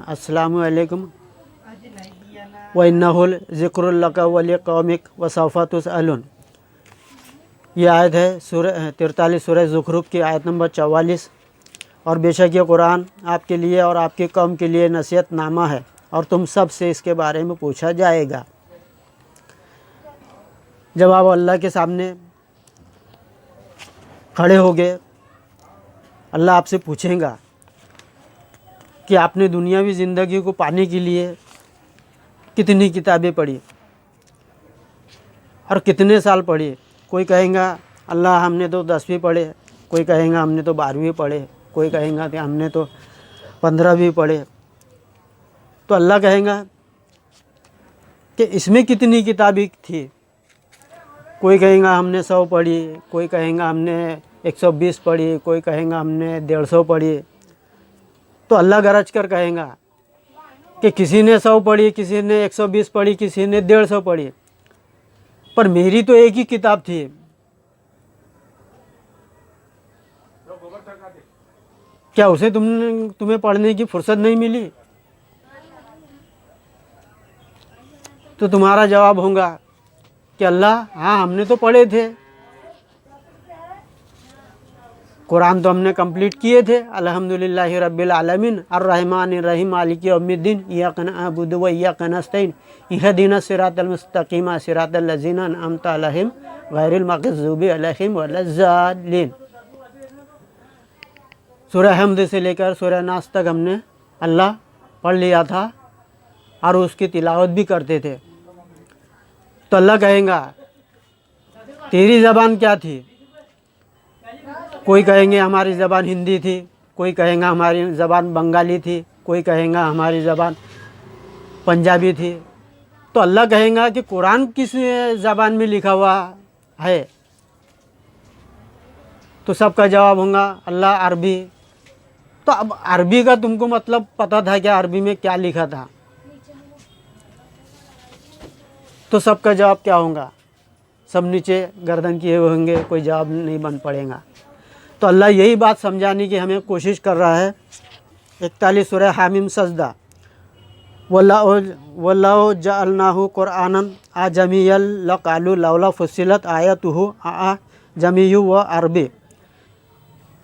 अस्सलामु अलैकुम व इन्नहुल ज़िक्रुल लका व लिक़ौमिक व सौफ़ा तुसअलून। ये आयत है सूरह 43 सूरह ज़ुखरुफ की आयत नंबर 44। और बेशक ये कुरान आपके लिए और आपकी कौम के लिए नसीहत नामा है और तुम सब से इसके बारे में पूछा जाएगा। जब आप अल्लाह के सामने खड़े होगे, अल्लाह आपसे पूछेगा कि आपने दुनियावी ज़िंदगी को पाने के लिए कितनी किताबें पढ़ी और कितने साल पढ़ी। कोई कहेगा अल्लाह हमने तो 10वीं पढ़े, कोई कहेगा हमने तो 12वीं पढ़े, कोई कहेगा कि हमने तो 15वीं पढ़े। तो अल्लाह कहेगा कि इसमें कितनी किताबें थी। कोई कहेगा हमने 100 पढ़ी, कोई कहेगा हमने 120 पढ़ी, कोई कहेगा हमने 150 पढ़ी। तो अल्लाह गरज कर कहेगा कि किसी ने 100 पढ़ी, किसी ने 120 पढ़ी, किसी ने 150 पढ़ी, पर मेरी तो एक ही किताब थी। क्या उसे तुम्हें पढ़ने की फुर्सत नहीं मिली? तो तुम्हारा जवाब होगा कि अल्लाह हाँ हमने तो पढ़े थे, कुरान तो हमने कंप्लीट किए थे। अल्हम्दुलिल्लाहि रब्बिल आलमीन अर्रहमानिर रहीम मालिकी यौमिद्दीन इय्याका नअबुदु व इय्याका नस्तईन इहदिनस सिरातल मुस्तकीम सिरातल लज़ीना अनअमता अलैहिम गैरिल मग़ज़ूबि अलैहिम वलज़्ज़ालिन। सूरह हमद से लेकर सूरह नास तक हमने अल्लाह पढ़ लिया था और उसकी तिलावत भी करते थे। तो अल्लाह कहेगा तेरी ज़बान क्या थी? कोई कहेंगे हमारी ज़बान हिंदी थी, कोई कहेगा हमारी ज़बान बंगाली थी, कोई कहेगा हमारी ज़बान पंजाबी थी। तो अल्लाह कहेगा कि कुरान किस ज़बान में लिखा हुआ है? तो सबका जवाब होगा अल्लाह अरबी। तो अब अरबी का तुमको मतलब पता था क्या अरबी में क्या लिखा था? तो सबका जवाब क्या होगा? सब नीचे गर्दन किए हुए होंगे, कोई जवाब नहीं बन पड़ेगा। तो अल्लाह यही बात समझाने की हमें कोशिश कर रहा है। 41 सूरह हामीम सजदा वल्लाहु जअलनाहु कुरआनन अजमिय्यन लक़ालू लौला फुस्सिलत आयतुहु अजमिय्यु व अरबी।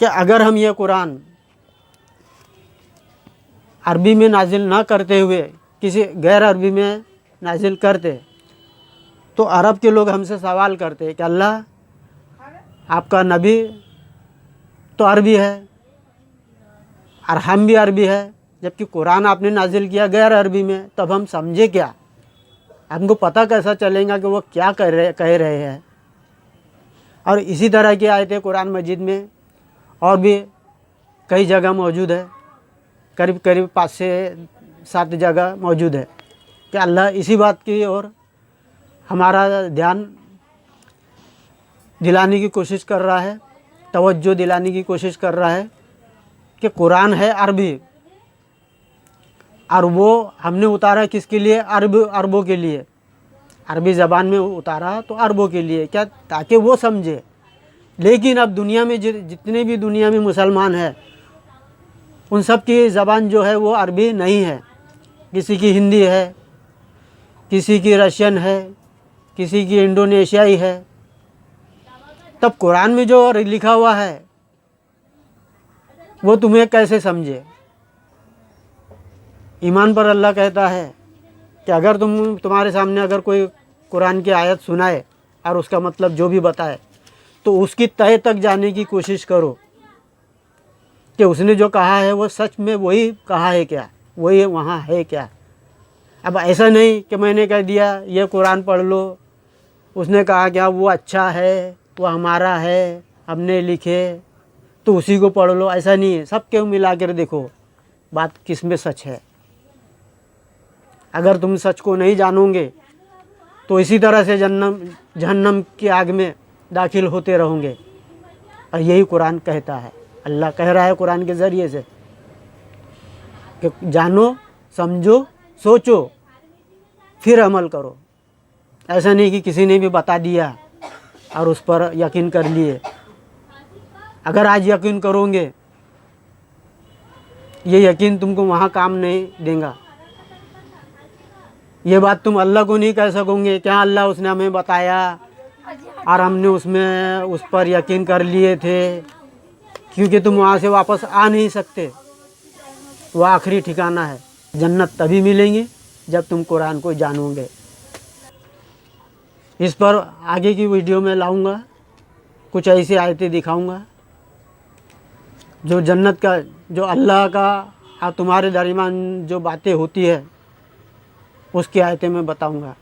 कि अगर हम ये कुरान अरबी में नाजिल ना करते हुए किसी गैर अरबी में नाजिल करते तो अरब के लोग हमसे सवाल करते कि अल्लाह आपका नबी तो अरबी है और हम भी अरबी है, जबकि कुरान आपने नाजिल किया गैर अरबी में, तब हम समझे क्या? हमको पता कैसा चलेगा कि वो क्या कह रहे हैं? और इसी तरह की आयतें कुरान मजीद में और भी कई जगह मौजूद है, करीब करीब 5 से 7 जगह मौजूद है कि अल्लाह इसी बात की ओर हमारा ध्यान दिलाने की कोशिश कर रहा है, तवज्जो दिलाने की कोशिश कर रहा है कि कुरान है अरबी और वो हमने उतारा किसके लिए? अरबों के लिए। अरबी ज़बान में उतारा तो अरबों के लिए, क्या? ताकि वो समझे। लेकिन अब दुनिया में जितने भी दुनिया में मुसलमान हैं उन सब की ज़बान जो है वो अरबी नहीं है। किसी की हिंदी है, किसी की रशियन है, किसी की इंडोनेशियाई है। तब कुरान में जो लिखा हुआ है वो तुम्हें कैसे समझे? ईमान पर अल्लाह कहता है कि अगर तुम्हारे सामने अगर कोई कुरान की आयत सुनाए और उसका मतलब जो भी बताए तो उसकी तह तक जाने की कोशिश करो कि उसने जो कहा है वो सच में वही कहा है क्या, वही वहाँ है क्या। अब ऐसा नहीं कि मैंने कह दिया ये कुरान पढ़ लो, उसने कहा क्या वो अच्छा है, वो हमारा है, हमने लिखे तो उसी को पढ़ लो। ऐसा नहीं है, सब क्यों मिला कर देखो बात किस में सच है। अगर तुम सच को नहीं जानोगे तो इसी तरह से जहन्नम की आग में दाखिल होते रहोगे। और यही कुरान कहता है, अल्लाह कह रहा है कुरान के ज़रिए से कि जानो, समझो, सोचो, फिर अमल करो। ऐसा नहीं कि किसी ने भी बता दिया और उस पर यकीन कर लिए। अगर आज यकीन करोगे ये यकीन तुमको वहाँ काम नहीं देगा। ये बात तुम अल्लाह को नहीं कह सकोगे, क्या अल्लाह उसने हमें बताया और हमने उसमें उस पर यकीन कर लिए थे, क्योंकि तुम वहाँ से वापस आ नहीं सकते। वो आखिरी ठिकाना है। जन्नत तभी मिलेंगी जब तुम कुरान को जानोगे। इस पर आगे की वीडियो में लाऊंगा, कुछ ऐसी आयतें दिखाऊंगा जो जन्नत का, जो अल्लाह का और तुम्हारे दरमियान जो बातें होती है उसकी आयतें मैं बताऊंगा।